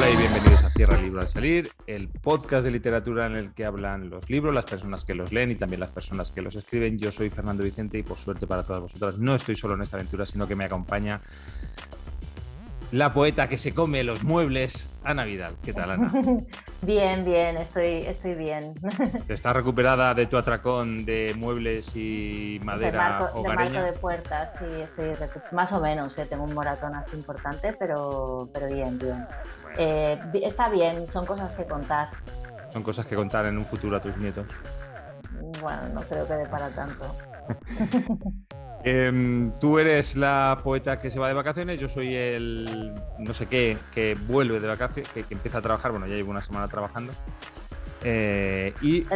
Hola y bienvenidos a Cierra el libro al salir, el podcast de literatura en el que hablan los libros, las personas que los leen y también las personas que los escriben. Yo soy Fernando Vicente y por suerte para todas vosotras no estoy solo en esta aventura, sino que me acompaña la poeta que se come los muebles, Ana Vidal. ¿Qué tal, Ana? Bien, estoy bien. ¿Estás recuperada de tu atracón de muebles y madera De marco hogareña? de puertas, sí, más o menos, tengo un moratón así importante, pero bien, bien. Bueno, Está bien, son cosas que contar. son cosas que contar en un futuro a tus nietos. Bueno, no creo que dé para tanto. Tú eres la poeta que se va de vacaciones, yo soy el no sé qué que vuelve de vacaciones, que empieza a trabajar, bueno, ya llevo una semana trabajando. El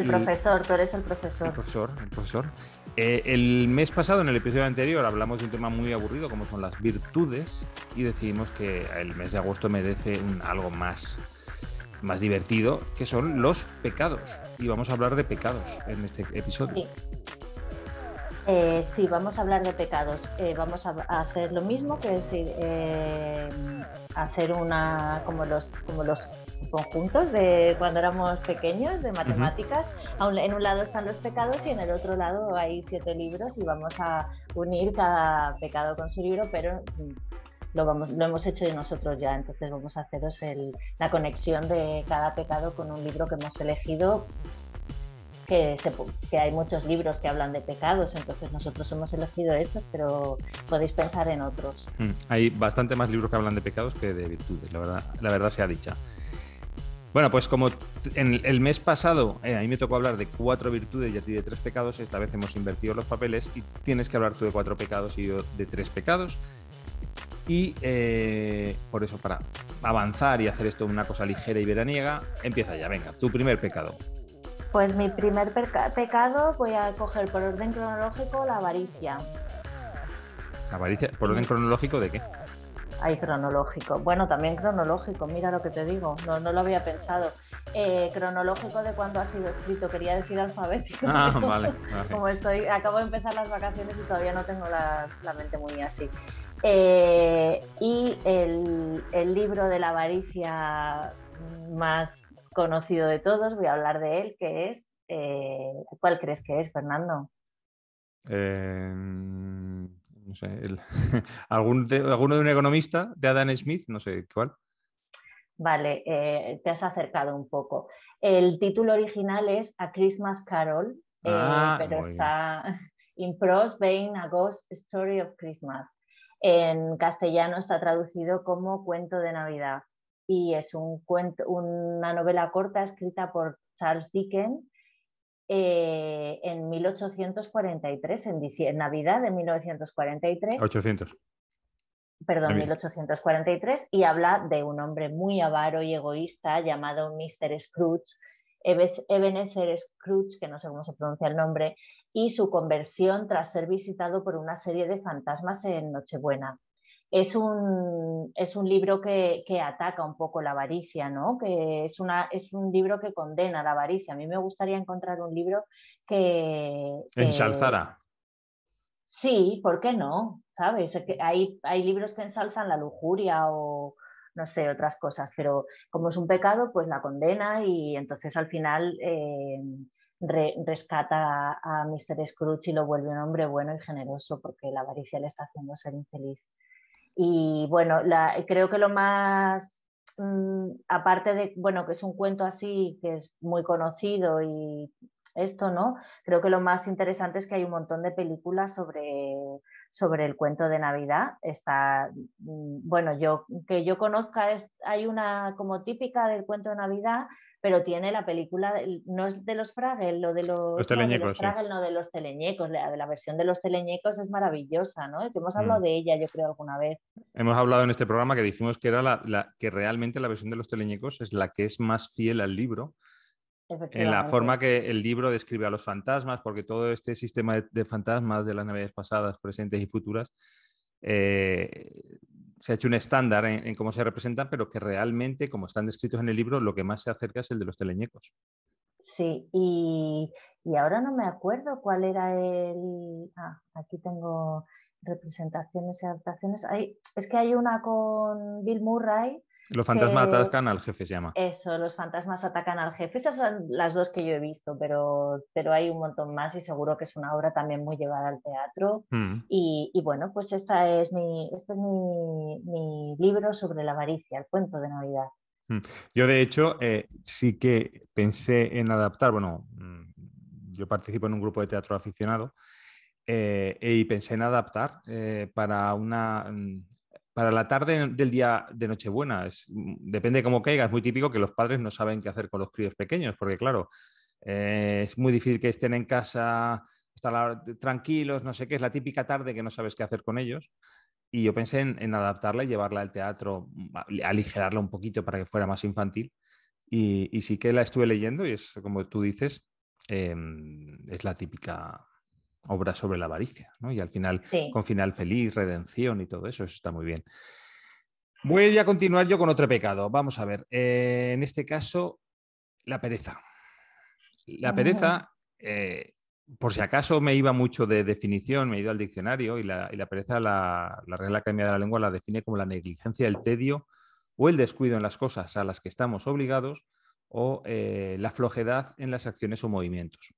profesor, tú eres el El profesor. profesor, el profesor. El mes pasado, en el episodio anterior, hablamos de un tema muy aburrido, como son las virtudes, y decidimos que el mes de agosto merece algo más divertido, que son los pecados. Y vamos a hablar de pecados en este episodio. Sí. Sí, vamos a hablar de pecados. Vamos a hacer lo mismo, que es hacer como los conjuntos de cuando éramos pequeños, de matemáticas. En un lado están los pecados y en el otro lado hay 7 libros y vamos a unir cada pecado con su libro, pero lo hemos hecho nosotros ya. Entonces vamos a haceros la conexión de cada pecado con un libro que hemos elegido. Que hay muchos libros que hablan de pecados, entonces nosotros hemos elegido estos, pero podéis pensar en otros. Hay bastante más libros que hablan de pecados que de virtudes, la verdad sea dicha. Bueno, pues como en el mes pasado a mí me tocó hablar de 4 virtudes y a ti de 3 pecados, esta vez hemos invertido los papeles y tienes que hablar tú de 4 pecados y yo de 3 pecados. Y por eso, para avanzar y hacer esto una cosa ligera y veraniega, empieza ya, venga, tu primer pecado. Pues mi primer pecado voy a coger por orden cronológico la avaricia. Avaricia, ¿por orden cronológico de qué? Hay cronológico. Bueno, también cronológico, mira lo que te digo, no lo había pensado. Cronológico de cuando ha sido escrito, quería decir alfabético. Vale. Como acabo de empezar las vacaciones y todavía no tengo la mente muy así. Y el libro de la avaricia más conocido de todos, voy a hablar de él, que es, ¿cuál crees que es, Fernando? No sé, ¿alguno de un economista, de Adam Smith? No sé, ¿cuál? Vale, te has acercado un poco. El título original es A Christmas Carol, pero Muy bien. está In Prose Vein, A Ghost Story of Christmas. En castellano está traducido como Cuento de Navidad y es una novela corta escrita por Charles Dickens en 1843, en Navidad de 1943. 800. Perdón, 1843, y habla de un hombre muy avaro y egoísta llamado Mr. Scrooge, Ebenezer Scrooge, que no sé cómo se pronuncia el nombre, y su conversión tras ser visitado por una serie de fantasmas en Nochebuena. Es un libro que ataca un poco la avaricia, ¿no? Que es un libro que condena la avaricia. A mí me gustaría encontrar un libro que Ensalzara. sí, ¿por qué no? ¿Sabes? Hay libros que ensalzan la lujuria o no sé, otras cosas, pero como es un pecado, pues la condena y entonces al final rescata a Mr. Scrooge y lo vuelve un hombre bueno y generoso porque la avaricia le está haciendo ser infeliz. Y bueno, creo que lo más, aparte de, bueno, que es un cuento así, que es muy conocido y esto, ¿no? Creo que lo más interesante es que hay un montón de películas sobre el cuento de Navidad. Bueno, que yo conozca, hay una como típica del cuento de Navidad, pero tiene la película, no es de los Fraggle, Los no, de los teleñecos, sí. Fraggle, no de los teleñecos, la versión de los teleñecos es maravillosa, ¿no? Que hemos hablado de ella, yo creo, alguna vez. Hemos hablado en este programa que dijimos que era que realmente la versión de los teleñecos es la que es más fiel al libro, en la forma Efectivamente. que el libro describe a los fantasmas, porque todo este sistema de fantasmas de las navidades pasadas, presentes y futuras se ha hecho un estándar en cómo se representan, pero que realmente, como están descritos en el libro, lo que más se acerca es el de los teleñecos. Sí, y ahora no me acuerdo cuál era el... aquí tengo representaciones y adaptaciones. Es que hay una con Bill Murray. Los fantasmas que atacan al jefe, se llama. eso, los fantasmas atacan al jefe. Esas son las dos que yo he visto, pero hay un montón más y seguro que es una obra también muy llevada al teatro. Mm. Y bueno, pues este es mi libro sobre la avaricia, el cuento de Navidad. Mm. Yo, de hecho, sí que pensé en adaptar, bueno, yo participo en un grupo de teatro aficionado y pensé en adaptar para la tarde del día de Nochebuena. Depende de cómo caiga, es muy típico que los padres no saben qué hacer con los críos pequeños, porque claro, es muy difícil que estén en casa, tranquilos, no sé qué, es la típica tarde que no sabes qué hacer con ellos. Y yo pensé en adaptarla y llevarla al teatro, aligerarla un poquito para que fuera más infantil. Y sí que la estuve leyendo y es, como tú dices, es la típica obra sobre la avaricia, ¿no? Y al final, Sí. con final feliz, redención y todo eso, eso está muy bien. Voy a continuar yo con otro pecado. Vamos a ver, en este caso, la pereza. La pereza, por si acaso me iba mucho de definición, me he ido al diccionario y la pereza, la Real Academia de la Lengua la define como la negligencia, el tedio o el descuido en las cosas a las que estamos obligados o la flojedad en las acciones o movimientos.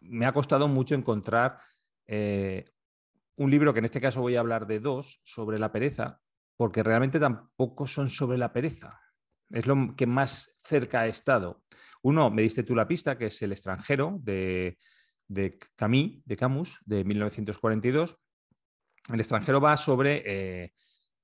Me ha costado mucho encontrar eh, un libro, que en este caso voy a hablar de dos, sobre la pereza, porque realmente tampoco son sobre la pereza. Es lo que más cerca ha estado. Uno, me diste tú la pista, que es El extranjero, de Camus, de 1942. El extranjero va sobre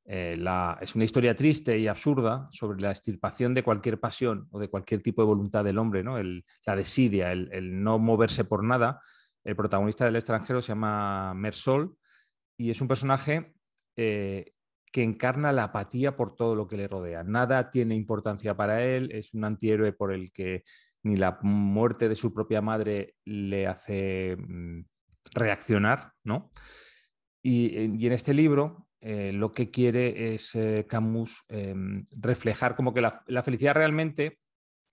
es una historia triste y absurda sobre la extirpación de cualquier pasión o de cualquier tipo de voluntad del hombre, ¿no? La desidia, el no moverse por nada. El protagonista del extranjero se llama Mersol y es un personaje que encarna la apatía por todo lo que le rodea. Nada tiene importancia para él, es un antihéroe por el que ni la muerte de su propia madre le hace reaccionar, ¿no? Y en este libro lo que quiere es Camus reflejar como que la felicidad realmente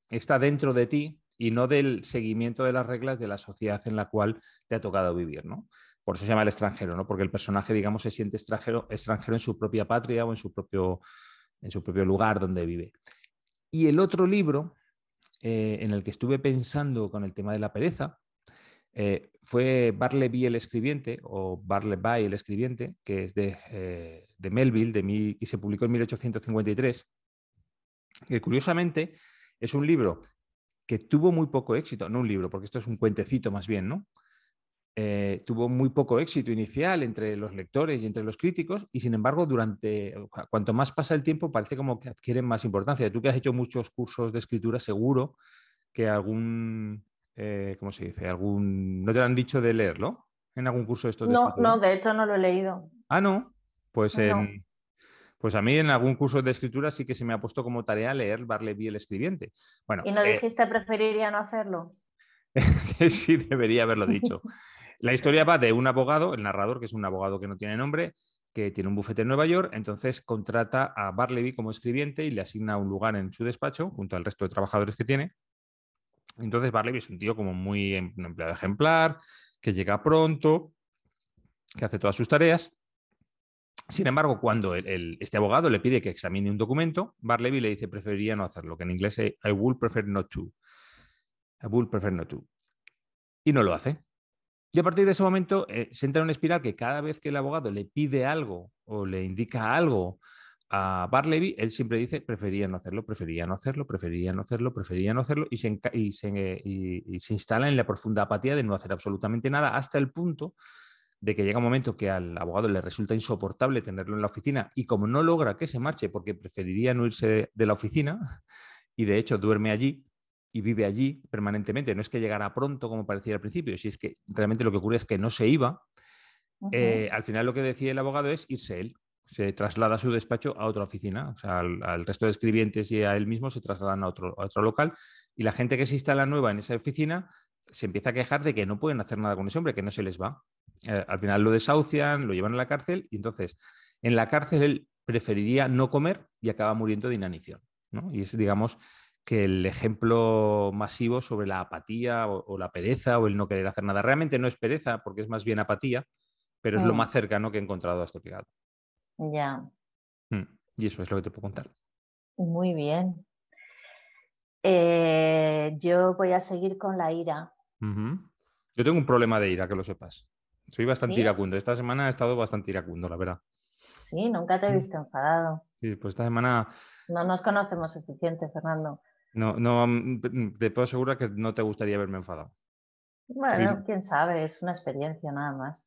está dentro de ti y no del seguimiento de las reglas de la sociedad en la cual te ha tocado vivir, ¿no? Por eso se llama El extranjero, ¿no? Porque el personaje, digamos, se siente extranjero en su propia patria o en su propio lugar donde vive. Y el otro libro en el que estuve pensando con el tema de la pereza fue Bartleby el escribiente, o Bartleby el escribiente, que es de Melville, y se publicó en 1853, que curiosamente es un libro que tuvo muy poco éxito, no un libro, porque esto es un cuentecito más bien, ¿no? Tuvo muy poco éxito inicial entre los lectores y entre los críticos, y sin embargo, cuanto más pasa el tiempo, parece como que adquieren más importancia. Tú, que has hecho muchos cursos de escritura, seguro que ¿cómo se dice? No te lo han dicho de leerlo en algún curso de estos de No, escritura. no, de hecho no lo he leído. Ah, no. Pues No. pues a mí en algún curso de escritura sí que se me ha puesto como tarea leer Bartleby el escribiente. Bueno, ¿Y no dijiste preferiría no hacerlo? sí, debería haberlo dicho. La historia va de un abogado, el narrador, que es un abogado que no tiene nombre, que tiene un bufete en Nueva York, entonces contrata a Bartleby como escribiente y le asigna un lugar en su despacho junto al resto de trabajadores que tiene. Entonces Bartleby es un tío como muy un empleado ejemplar, que llega pronto, que hace todas sus tareas. Sin embargo, cuando este abogado le pide que examine un documento, Bartleby le dice preferiría no hacerlo, que en inglés es I would prefer not to. I would prefer not to. Y no lo hace. Y a partir de ese momento se entra en una espiral que cada vez que el abogado le pide algo o le indica algo a Bartleby, él siempre dice prefería no hacerlo, prefería no hacerlo, prefería no hacerlo, prefería no hacerlo, y se instala en la profunda apatía de no hacer absolutamente nada hasta el punto de que llega un momento que al abogado le resulta insoportable tenerlo en la oficina y como no logra que se marche porque preferiría no irse de la oficina y de hecho duerme allí y vive allí permanentemente, no es que llegara pronto como parecía al principio, si es que realmente lo que ocurre es que no se iba, Ujú. al final lo que decide el abogado es irse él. Se traslada su despacho a otra oficina, o sea, al resto de escribientes y a él mismo se trasladan a otro local y la gente que se instala nueva en esa oficina se empieza a quejar de que no pueden hacer nada con ese hombre, que no se les va. Al final lo desahucian, lo llevan a la cárcel y entonces en la cárcel él preferiría no comer y acaba muriendo de inanición, ¿no? Y es, digamos, que el ejemplo masivo sobre la apatía o la pereza o el no querer hacer nada. Realmente no es pereza porque es más bien apatía, pero es lo más Mm, cercano que he encontrado a este pegado. ya. Y eso es lo que te puedo contar. Muy bien. Yo voy a seguir con la ira. Ujú. Yo tengo un problema de ira, que lo sepas. Soy bastante ¿Sí? iracundo. Esta semana he estado bastante iracundo, la verdad. Sí, nunca te he Mm. visto enfadado. Sí, pues esta semana No nos conocemos suficiente, Fernando. no, no, te puedo asegurar que no te gustaría verme enfadado. Bueno, Soy- quién sabe, es una experiencia nada más.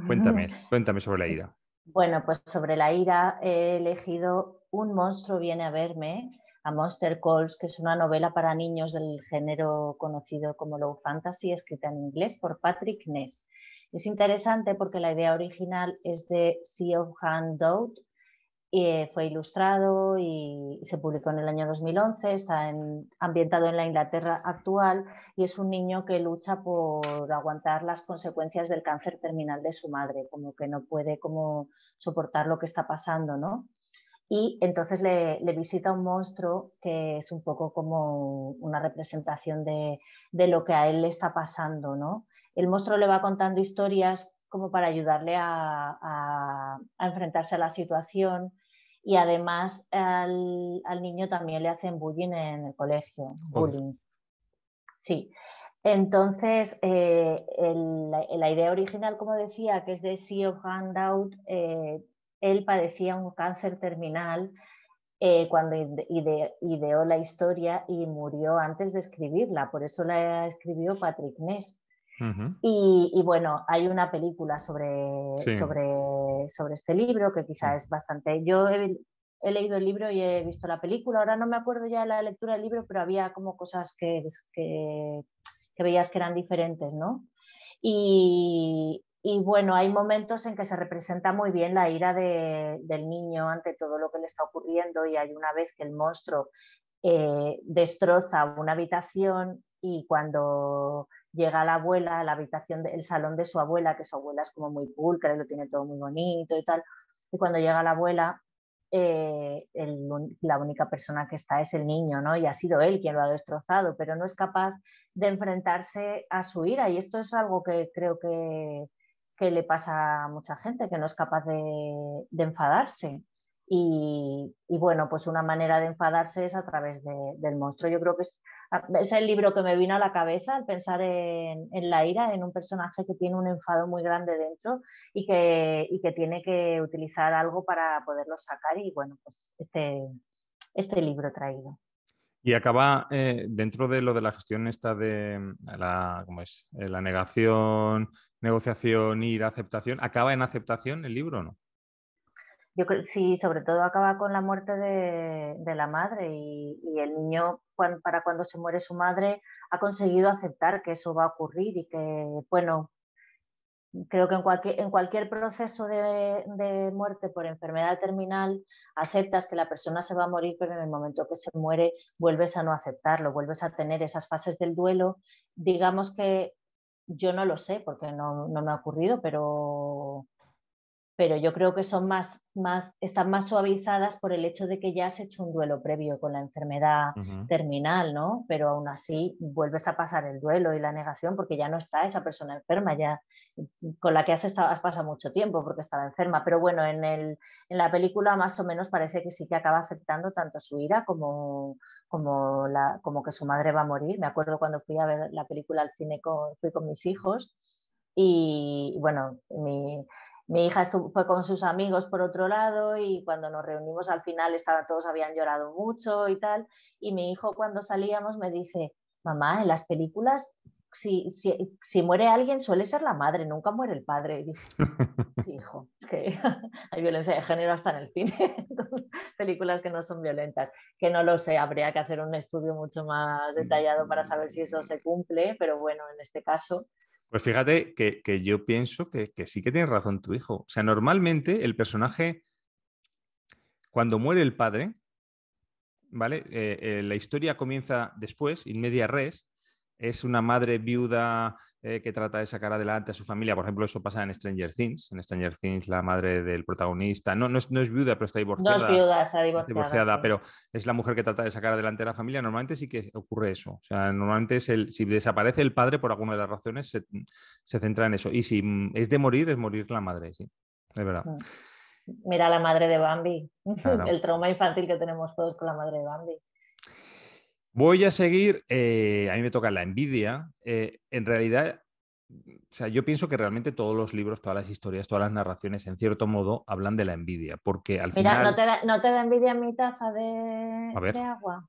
Cuéntame sobre la ira. Bueno, pues sobre la ira he elegido Un monstruo viene a verme, a Monster Calls, que es una novela para niños del género conocido como low fantasy, escrita en inglés por Patrick Ness. Es interesante porque la idea original es de Siobhan Dowd. Fue ilustrado y se publicó en el año 2011, está ambientado en la Inglaterra actual y es un niño que lucha por aguantar las consecuencias del cáncer terminal de su madre, como que no puede como soportar lo que está pasando, ¿no? Y entonces le visita un monstruo que es un poco como una representación de lo que a él le está pasando, ¿no? El monstruo le va contando historias como para ayudarle a enfrentarse a la situación y además al niño también le hacen bullying en el colegio, Joder. bullying, sí. Entonces, la idea original, como decía, que es de Seo Handout, él padecía un cáncer terminal cuando ideó la historia y murió antes de escribirla, por eso la escribió Patrick Ness. Ujú. Y bueno, hay una película Sí, sobre este libro que sí. quizá es bastante... Yo he leído el libro y he visto la película, ahora no me acuerdo ya de la lectura del libro, pero había como cosas que veías que eran diferentes, ¿no? Y bueno, hay momentos en que se representa muy bien la ira del niño ante todo lo que le está ocurriendo y hay una vez que el monstruo destroza una habitación y cuando llega la abuela a la habitación, el salón de su abuela, que su abuela es como muy pulcra y lo tiene todo muy bonito y tal, y cuando llega la abuela, la única persona que está es el niño, ¿no? Y ha sido él quien lo ha destrozado, pero no es capaz de enfrentarse a su ira y esto es algo que creo que le pasa a mucha gente, que no es capaz de enfadarse. Y bueno, pues una manera de enfadarse es a través del monstruo. Yo creo que es el libro que me vino a la cabeza al pensar en la ira, en un personaje que tiene un enfado muy grande dentro y que tiene que utilizar algo para poderlo sacar. Y bueno, pues este libro traído. Y acaba dentro de lo de la gestión esta de ¿cómo es? La negación, negociación, ira, aceptación. ¿Acaba en aceptación el libro o no? Yo creo sí, sobre todo acaba con la muerte de la madre y el niño, para cuando se muere su madre, ha conseguido aceptar que eso va a ocurrir y que, bueno, creo que en cualquier proceso de muerte por enfermedad terminal aceptas que la persona se va a morir, pero en el momento que se muere vuelves a no aceptarlo, vuelves a tener esas fases del duelo. Digamos que yo no lo sé porque no me ha ocurrido, pero yo creo que son están más suavizadas por el hecho de que ya has hecho un duelo previo con la enfermedad Ujú. terminal, ¿no? Pero aún así vuelves a pasar el duelo y la negación porque ya no está esa persona enferma, ya con la que has pasado mucho tiempo porque estaba enferma. Pero bueno, en la película más o menos parece que sí que acaba aceptando tanto su ira como que su madre va a morir. Me acuerdo cuando fui a ver la película al cine, fui con mis hijos y bueno, mi hija fue con sus amigos por otro lado y cuando nos reunimos al final todos habían llorado mucho y tal. Y mi hijo cuando salíamos me dice, mamá, en las películas si muere alguien suele ser la madre, nunca muere el padre. Y dije, sí, hijo, es que hay violencia de género hasta en el cine, películas que no son violentas, que no lo sé, habría que hacer un estudio mucho más detallado para saber si eso se cumple, pero bueno, en este caso, Pues fíjate que yo pienso que sí que tiene razón tu hijo. O sea, normalmente el personaje, cuando muere el padre, ¿vale? La historia comienza después, in media res. Es una madre viuda que trata de sacar adelante a su familia. Por ejemplo, eso pasa en Stranger Things. En Stranger Things, la madre del protagonista no es viuda, pero está no es divorciada. viuda, está Está divorciada, divorciada, sí. pero es la mujer que trata de sacar adelante a la familia. Normalmente sí que ocurre eso. O sea, normalmente si desaparece el padre por alguna de las razones, se centra en eso. Y si es de morir, es morir la madre, sí. Es verdad. Mm. Mira la madre de Bambi, Claro. el trauma infantil que tenemos todos con la madre de Bambi. Voy a seguir, a mí me toca la envidia. En realidad, o sea, yo pienso que realmente todos los libros, todas las historias, todas las narraciones, en cierto modo, hablan de la envidia, porque al Mira, final, no te da envidia mi taza a de ver, agua?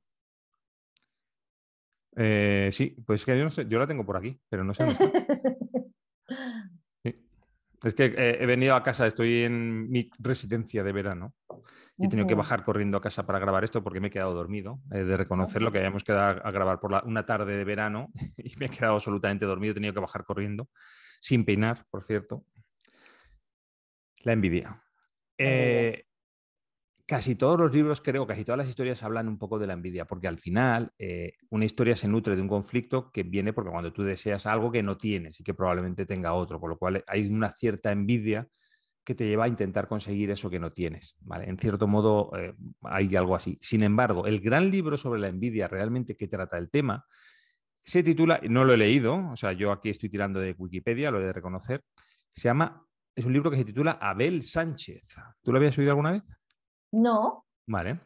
sí, pues que yo no sé, yo la tengo por aquí, pero no sé dónde está. Sí. Es que he venido a casa, estoy en mi residencia de verano y he tenido que Ujú, bajar corriendo a casa para grabar esto porque me he quedado dormido. De reconocerlo, ujú. que habíamos quedado a grabar por una tarde de verano y me he quedado absolutamente dormido, he tenido que bajar corriendo, sin peinar, por cierto. La envidia. La envidia. Eh, Casi todos los libros, creo, casi todas las historias hablan un poco de la envidia, porque al final una historia se nutre de un conflicto que viene porque cuando tú deseas algo que no tienes y que probablemente tenga otro, por lo cual hay una cierta envidia que te lleva a intentar conseguir eso que no tienes, ¿vale? En cierto modo hay algo así. Sin embargo, el gran libro sobre la envidia realmente que trata el tema se titula, no lo he leído, o sea, yo aquí estoy tirando de Wikipedia, lo he de reconocer, se llama, es un libro que se titula Abel Sánchez. ¿Tú lo habías oído alguna vez? No. Vale.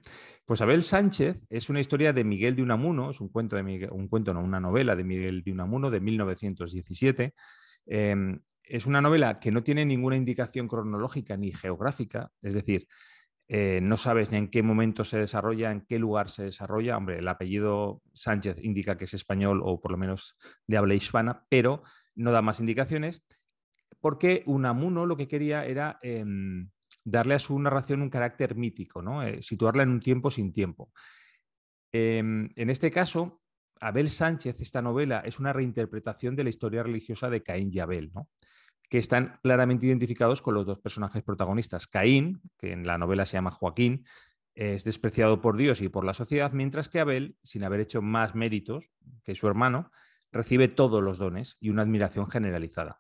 Pues Abel Sánchez es una historia de Miguel de Unamuno, es un cuento de Miguel, un cuento, no, una novela de Miguel de Unamuno de 1917. Eh, es una novela que no tiene ninguna indicación cronológica ni geográfica, es decir, no sabes ni en qué momento se desarrolla, en qué lugar se desarrolla. Hombre, el apellido Sánchez indica que es español o por lo menos de habla hispana, pero no da más indicaciones porque Unamuno lo que quería era darle a su narración un carácter mítico, ¿no? Situarla en un tiempo sin tiempo. En este caso, Abel Sánchez, esta novela, es una reinterpretación de la historia religiosa de Caín y Abel, ¿no? Que están claramente identificados con los dos personajes protagonistas. Caín, que en la novela se llama Joaquín, es despreciado por Dios y por la sociedad, mientras que Abel, sin haber hecho más méritos que su hermano, recibe todos los dones y una admiración generalizada.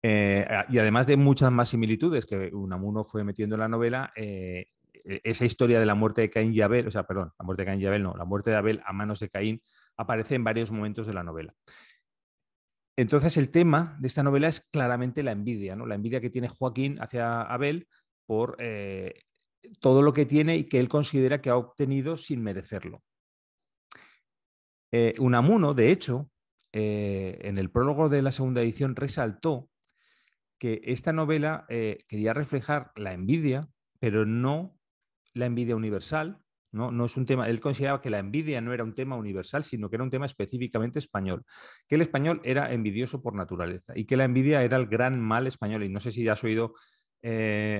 Y además de muchas más similitudes que Unamuno fue metiendo en la novela, esa historia de la muerte de Caín y Abel, o sea, perdón, la muerte de Caín y Abel no, la muerte de Abel a manos de Caín aparece en varios momentos de la novela. Entonces el tema de esta novela es claramente la envidia, ¿no? La envidia que tiene Joaquín hacia Abel por todo lo que tiene y que él considera que ha obtenido sin merecerlo. Unamuno, de hecho, en el prólogo de la segunda edición resaltó que esta novela quería reflejar la envidia, pero no la envidia universal, ¿no? No es un tema, él consideraba que la envidia no era un tema universal, sino que era un tema específicamente español, que el español era envidioso por naturaleza y que la envidia era el gran mal español. Y no sé si has oído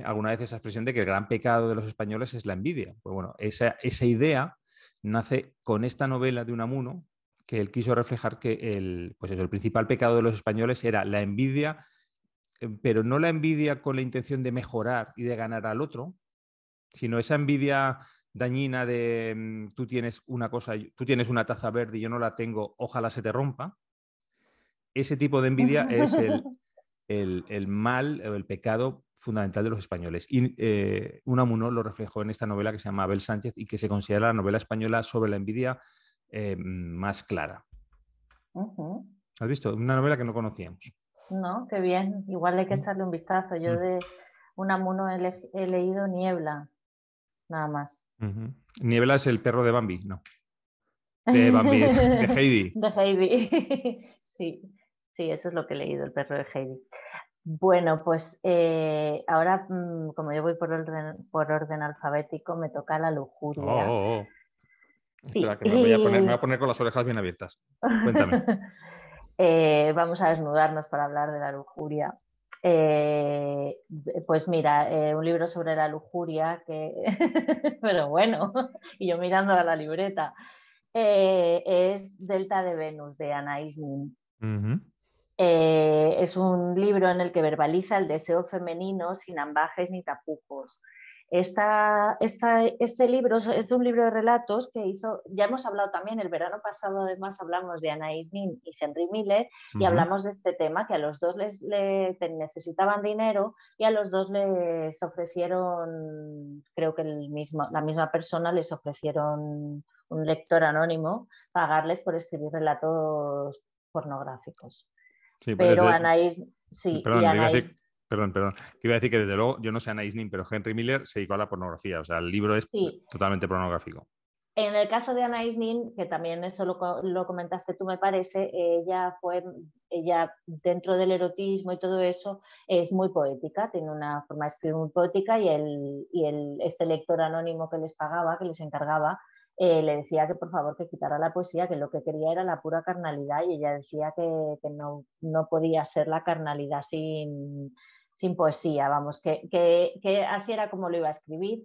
alguna vez esa expresión de que el gran pecado de los españoles es la envidia. Pues bueno, esa idea nace con esta novela de Unamuno, que él quiso reflejar que pues eso, el principal pecado de los españoles era la envidia, pero no la envidia con la intención de mejorar y de ganar al otro, sino esa envidia dañina de tú tienes una cosa, tú tienes una taza verde y yo no la tengo, ojalá se te rompa. Ese tipo de envidia es el mal o el pecado fundamental de los españoles. Y Unamuno lo reflejó en esta novela que se llama Abel Sánchez y que se considera la novela española sobre la envidia más clara. Ujú. ¿Has visto? Una novela que no conocíamos. No, qué bien. Igual hay que Mm. echarle un vistazo. Yo Mm. de Unamuno he leído Niebla, nada más. Uh-huh. Niebla es el perro de Bambi, no. De Bambi, de Heidi. De Heidi. Sí, sí, eso es lo que he leído, el perro de Heidi. Bueno, pues ahora, como yo voy por orden alfabético, me toca la Oh, lujuria. oh, oh. Espera, Sí, que me voy a poner con las orejas bien abiertas. Cuéntame. Vamos a desnudarnos para hablar de la lujuria. Pues mira, un libro sobre la lujuria que, pero bueno, y yo mirando a la libreta, es Delta de Venus de Anais Nin. Ujú. Es un libro en el que verbaliza el deseo femenino sin ambajes ni tapujos. Este libro es un libro de relatos que hizo, ya hemos hablado también el verano pasado, además hablamos de Anais Nin y Henry Miller y Ujú. hablamos de este tema, que a los dos necesitaban dinero y a los dos les ofrecieron, creo que la misma persona les ofrecieron un lector anónimo pagarles por escribir relatos pornográficos. Sí, Pero Anaís, sí, y perdón, te iba a Anaís, decir, Perdón. Que iba a decir que desde luego, yo no sé Anais Nin, pero Henry Miller se dedicó a la pornografía. O sea, el libro es Sí. totalmente pornográfico. En el caso de Anais Nin, que también eso lo comentaste tú, me parece, ella dentro del erotismo y todo eso es muy poética, tiene una forma de escribir muy poética este lector anónimo que les pagaba, que les encargaba, le decía que por favor que quitara la poesía, que lo que quería era la pura carnalidad y ella decía que no podía ser la carnalidad sin poesía, vamos, que así era como lo iba a escribir.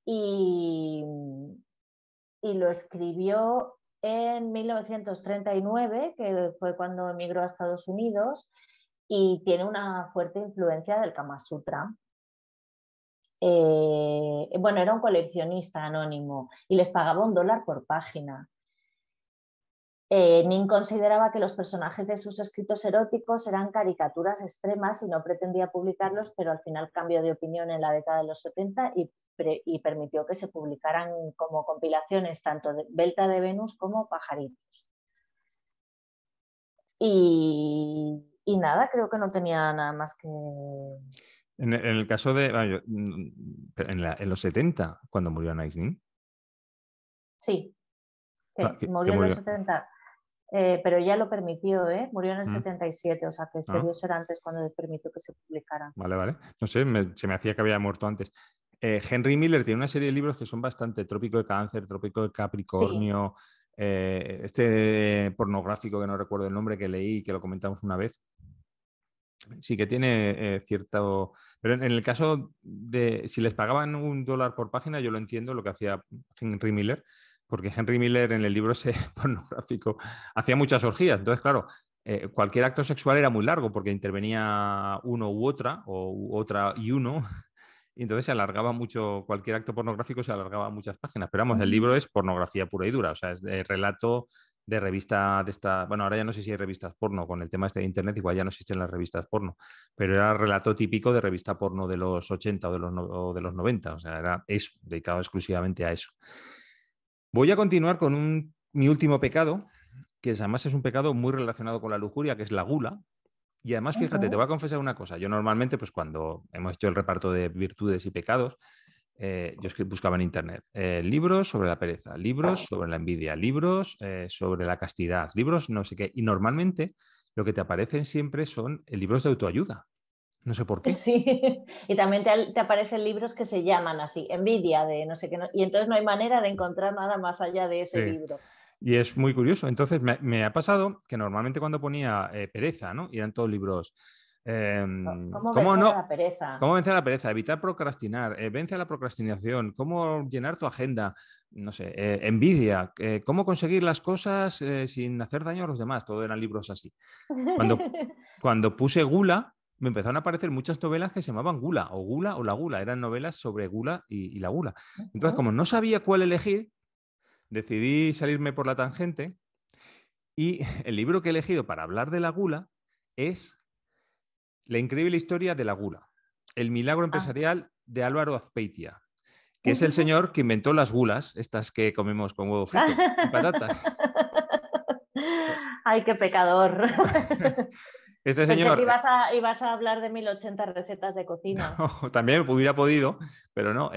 Y, y lo escribió en 1939, que fue cuando emigró a Estados Unidos, y tiene una fuerte influencia del Kama Sutra. Bueno, era un coleccionista anónimo y les pagaba $1 por página. Nin consideraba que los personajes de sus escritos eróticos eran caricaturas extremas y no pretendía publicarlos, pero al final cambió de opinión en la década de los 70 y permitió que se publicaran como compilaciones tanto de Belta de Venus como Pajaritos. Y nada, creo que no tenía nada más que... En el caso de... en los 70, cuando murió Anais Nin. Sí, que ¿Qué murió en los murió? 70, pero ya lo permitió, murió en el ¿Mm? 77, o sea que debió ¿Ah? ser antes cuando permitió que se publicaran. Vale. No sé, se me hacía que había muerto antes. Henry Miller tiene una serie de libros que son bastante Trópico de Cáncer, Trópico de Sí, Capricornio, este pornográfico que no recuerdo el nombre que leí, que lo comentamos una vez. Sí que tiene cierto... Pero en el caso de si les pagaban $1 por página, yo lo entiendo lo que hacía Henry Miller, porque Henry Miller en el libro ese pornográfico hacía muchas orgías. Entonces, claro, cualquier acto sexual era muy largo porque intervenía uno u otra, o otra y uno, y entonces se alargaba mucho, cualquier acto pornográfico se alargaba muchas páginas. Pero vamos, el libro es pornografía pura y dura, o sea, es de relato de revista de esta, bueno, ahora ya no sé si hay revistas porno, con el tema este de internet igual ya no existen las revistas porno, pero era relato típico de revista porno de los 80 o de los 90, o sea, era eso, dedicado exclusivamente a eso. Voy a continuar con mi último pecado, que además es un pecado muy relacionado con la lujuria, que es la gula. Y además, fíjate, te voy a confesar una cosa. Yo normalmente, pues cuando hemos hecho el reparto de virtudes y pecados, yo buscaba en internet libros sobre la pereza, libros sobre la envidia, libros sobre la castidad, libros no sé qué. Y normalmente lo que te aparecen siempre son libros de autoayuda. No sé por qué. sí. Y también te aparecen libros que se llaman así, envidia de no sé qué, y entonces no hay manera de encontrar nada más allá de ese Sí. libro. Y es muy curioso. Entonces, me ha pasado que normalmente cuando ponía pereza, ¿no? Y eran todos libros. ¿Cómo ¿Cómo vencer a no? la pereza? ¿Cómo vencer la pereza? Evitar procrastinar. Vence a la procrastinación. ¿Cómo llenar tu agenda? No sé. Envidia. ¿Cómo conseguir las cosas sin hacer daño a los demás? Todo eran libros así. Cuando, cuando puse gula, me empezaron a aparecer muchas novelas que se llamaban Gula o La Gula. Eran novelas sobre gula y la gula. Entonces, como no sabía cuál elegir, decidí salirme por la tangente y el libro que he elegido para hablar de la gula es La increíble historia de la gula, el milagro Ah. empresarial de Álvaro Azpeitia, que es el señor que inventó las gulas, estas que comemos con huevo frito y patatas. Ay, qué pecador. Este Pensé que señor ibas a hablar de 1080 recetas de cocina. también hubiera podido, pero no,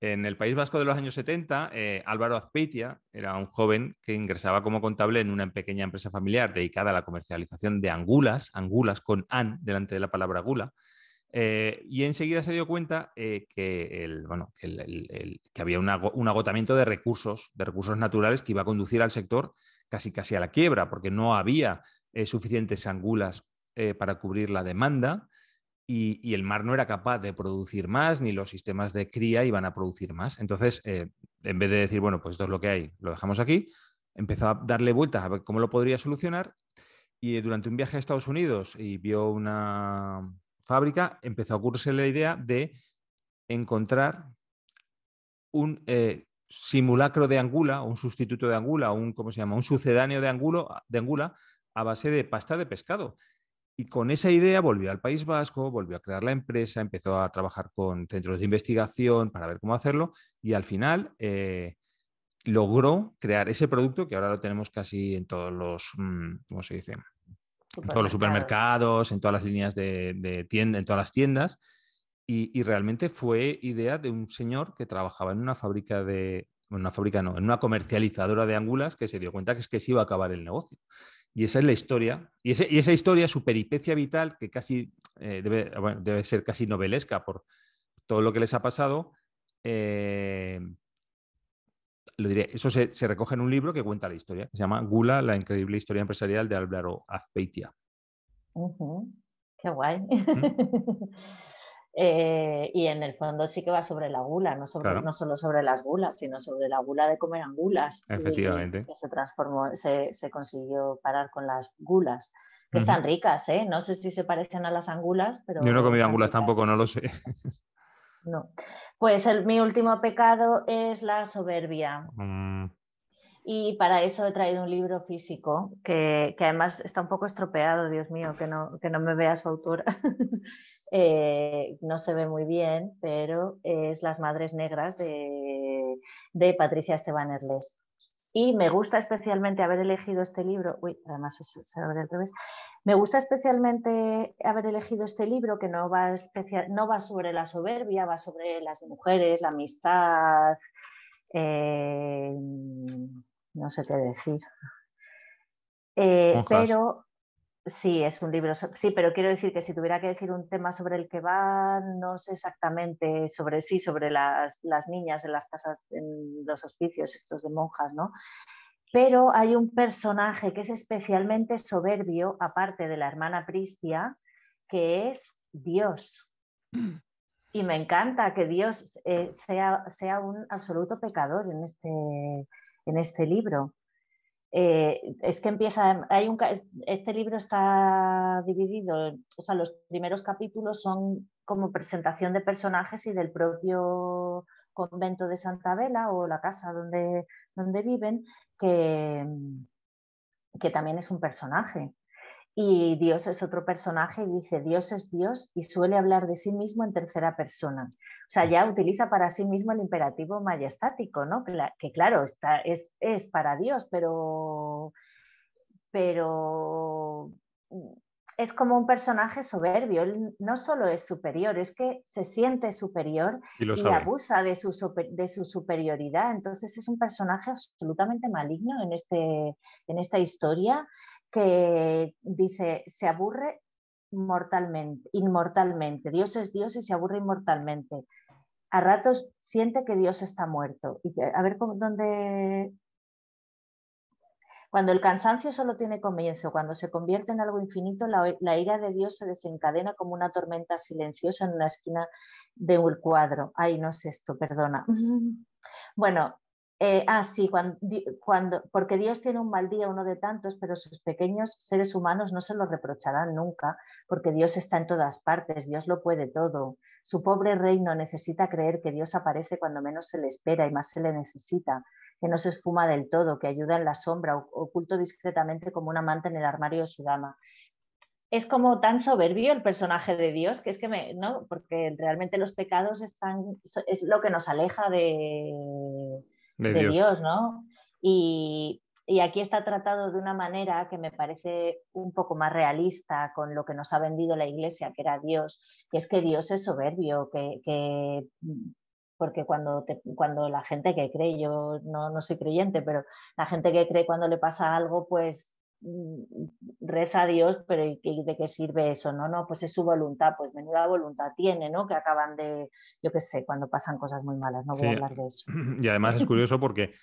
en el País Vasco de los años 70, Álvaro Azpeitia era un joven que ingresaba como contable en una pequeña empresa familiar dedicada a la comercialización de angulas con an delante de la palabra gula. Y enseguida se dio cuenta bueno, que había un agotamiento de recursos naturales que iba a conducir al sector casi a la quiebra, porque no había suficientes angulas para cubrir la demanda y el mar no era capaz de producir más, ni los sistemas de cría iban a producir más. Entonces, en vez de decir, bueno, pues esto es lo que hay, lo dejamos aquí, empezó a darle vueltas a ver cómo lo podría solucionar y durante un viaje a Estados Unidos y vio una fábrica, empezó a ocurrirse la idea de encontrar un simulacro de angula, un sustituto de angula, ¿cómo se llama? Un sucedáneo de angula a base de pasta de pescado. Y con esa idea volvió al País Vasco, volvió a crear la empresa, empezó a trabajar con centros de investigación para ver cómo hacerlo y al final logró crear ese producto que ahora lo tenemos casi en todos los, ¿cómo se dice? en todos los supermercados, en todas las líneas de tienda, en todas las tiendas. Y realmente fue idea de un señor que trabajaba en una fábrica en una comercializadora de angulas, que se dio cuenta que es que se iba a acabar el negocio. Y esa es la historia. Y esa historia, su peripecia vital, que casi debe ser casi novelesca por todo lo que les ha pasado, lo diré, eso se recoge en un libro que cuenta la historia, que se llama Gula, la increíble historia empresarial de Álvaro Azpeitia. Qué guay. Y en el fondo sí que va sobre la gula, no solo sobre las gulas, sino sobre la gula de comer angulas. Efectivamente. Y que se transformó, se consiguió parar con las gulas, que están ricas, ¿eh? No sé si se parecen a las angulas, pero... Yo no he comido angulas tampoco, no lo sé. No. Pues mi último pecado es la soberbia. Y para eso he traído un libro físico que además está un poco estropeado, Dios mío, que no me vea su autora. No se ve muy bien, pero es Las Madres Negras de Patricia Esteban Erles. Y me gusta especialmente haber elegido este libro. Uy, además se abre al revés. Me gusta especialmente haber elegido este libro que no va sobre la soberbia, va sobre las mujeres, la amistad. No sé qué decir. Pero sí, es un libro, sí, pero quiero decir que si tuviera que decir un tema sobre el que va, no sé exactamente sobre las niñas en las casas, en los hospicios estos de monjas, ¿no? Pero hay un personaje que es especialmente soberbio, aparte de la hermana Pristia, que es Dios. Y me encanta que Dios sea un absoluto pecador en este libro. Es que empieza, este libro está dividido, o sea, los primeros capítulos son como presentación de personajes y del propio convento de Santa Vela o la casa donde viven, que también es un personaje. Y Dios es otro personaje y dice, Dios es Dios y suele hablar de sí mismo en tercera persona. O sea, ya utiliza para sí mismo el imperativo majestático, ¿no? Que claro, es para Dios, pero es como un personaje soberbio. Él no solo es superior, es que se siente superior y abusa de su superioridad. Entonces es un personaje absolutamente maligno en esta historia, que dice, se aburre inmortalmente. Dios es Dios y se aburre inmortalmente. A ratos siente que Dios está muerto. Y a ver dónde... Cuando el cansancio solo tiene comienzo, cuando se convierte en algo infinito, la ira de Dios se desencadena como una tormenta silenciosa en una esquina de un cuadro. Ay, no es esto, perdona. Bueno, sí, porque Dios tiene un mal día, uno de tantos, pero sus pequeños seres humanos no se lo reprocharán nunca, porque Dios está en todas partes, Dios lo puede todo. Su pobre reino necesita creer que Dios aparece cuando menos se le espera y más se le necesita, que no se esfuma del todo, que ayuda en la sombra, oculto discretamente como un amante en el armario de su dama. Es como tan soberbio el personaje de Dios que es que ¿no? Porque realmente los pecados es lo que nos aleja de Dios, ¿no? Y aquí está tratado de una manera que me parece un poco más realista con lo que nos ha vendido la Iglesia, que era Dios, que es que Dios es soberbio, porque cuando la gente que cree, yo no soy creyente, pero la gente que cree cuando le pasa algo, pues reza a Dios, pero ¿y de qué sirve eso? No, pues es su voluntad, pues menuda voluntad tiene, ¿no? Que acaban yo qué sé, cuando pasan cosas muy malas, no voy a hablar de eso. Y además es curioso porque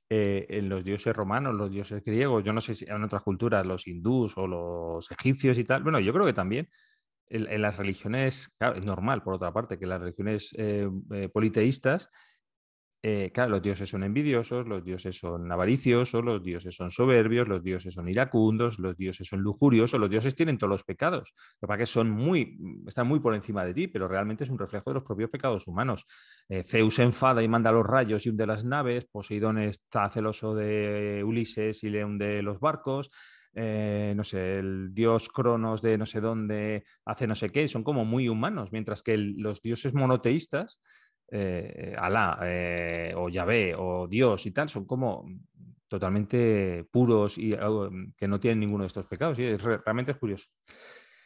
en los dioses romanos, los dioses griegos, yo no sé si en otras culturas, los hindús o los egipcios y tal, bueno, yo creo que también en las religiones, claro, es normal, por otra parte, que las religiones politeístas, claro, los dioses son envidiosos, los dioses son avariciosos, los dioses son soberbios, los dioses son iracundos, los dioses son lujuriosos, los dioses tienen todos los pecados. Lo que pasa es que están muy por encima de ti, pero realmente es un reflejo de los propios pecados humanos. Zeus se enfada y manda los rayos y hunde las naves, Poseidón está celoso de Ulises y le hunde los barcos. No sé, el dios Cronos de no sé dónde hace no sé qué, son como muy humanos, mientras que los dioses monoteístas, Alá o Yahvé o Dios y tal, son como totalmente puros y que no tienen ninguno de estos pecados. Sí, realmente es curioso.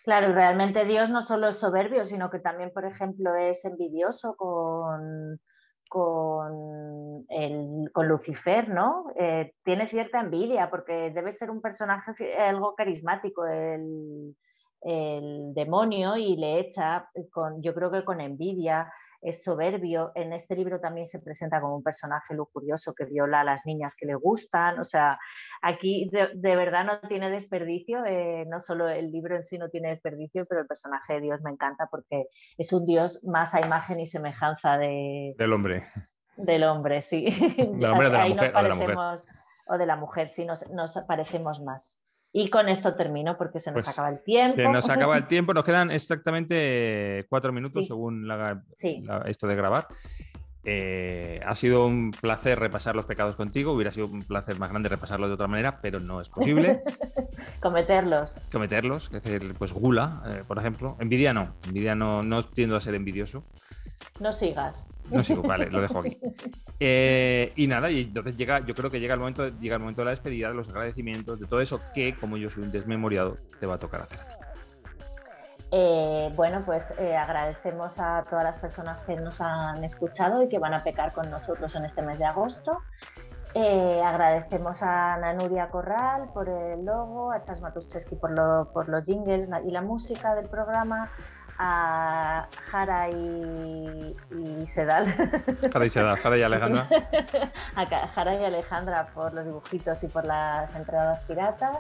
Claro, y realmente Dios no solo es soberbio, sino que también, por ejemplo, es envidioso con Lucifer, ¿no? Tiene cierta envidia porque debe ser un personaje algo carismático el demonio y le echa, yo creo que con envidia, es soberbio. En este libro también se presenta como un personaje lujurioso que viola a las niñas que le gustan. O sea, aquí de verdad no tiene desperdicio, no solo el libro en sí no tiene desperdicio, pero el personaje de Dios me encanta porque es un Dios más a imagen y semejanza Del hombre. del hombre, sí. Del hombre, de la Ahí nos mujer o de la mujer. parecemos, o de la mujer, sí, nos parecemos más. Y con esto termino porque se nos Pues acaba el se tiempo. nos acaba el tiempo, nos quedan exactamente 4 minutos Sí, según sí. esto de grabar. Ha sido un placer repasar los pecados contigo, hubiera sido un placer más grande repasarlos de otra manera, pero no es posible. Cometerlos. Cometerlos, es decir, pues gula, por ejemplo. Envidia no tiendo a ser envidioso. No sigas. No sigo, vale, lo dejo aquí. Y nada, y entonces yo creo que llega el momento de la despedida, de los agradecimientos, de todo eso que, como yo soy un desmemoriado, te va a tocar hacer a ti. Bueno, pues agradecemos a todas las personas que nos han escuchado y que van a pecar con nosotros en este mes de agosto. Agradecemos a Ana Nuria Corral por el logo, a Chas Matuszewski por los jingles y la música del programa, a Jara y Sedal. Jara y Alejandra. A Jara y Alejandra por los dibujitos y por las entradas piratas.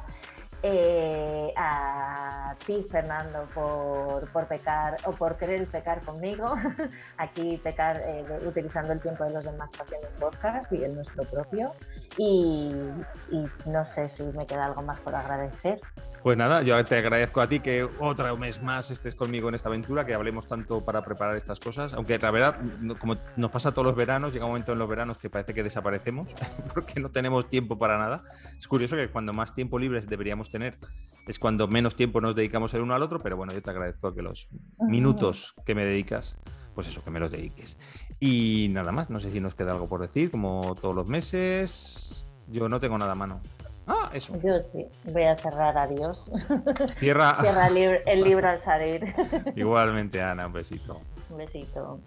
A ti, Fernando, por pecar o por querer pecar conmigo. Aquí pecar utilizando el tiempo de los demás haciendo un podcast y el nuestro propio. Y no sé si me queda algo más por agradecer. Pues nada, yo te agradezco a ti que otro mes más estés conmigo en esta aventura, que hablemos tanto para preparar estas cosas, aunque la verdad, como nos pasa todos los veranos, llega un momento en los veranos que parece que desaparecemos porque no tenemos tiempo para nada. Es curioso que cuando más tiempo libre deberíamos tener es cuando menos tiempo nos dedicamos el uno al otro, pero bueno, yo te agradezco que los minutos que me dedicas, pues eso, que me los dediques. Y nada más, no sé si nos queda algo por decir, como todos los meses. Yo no tengo nada a mano. Eso. Yo sí, voy a cerrar, adiós. Cierra el libro al salir. Igualmente, Ana, un besito. Un besito.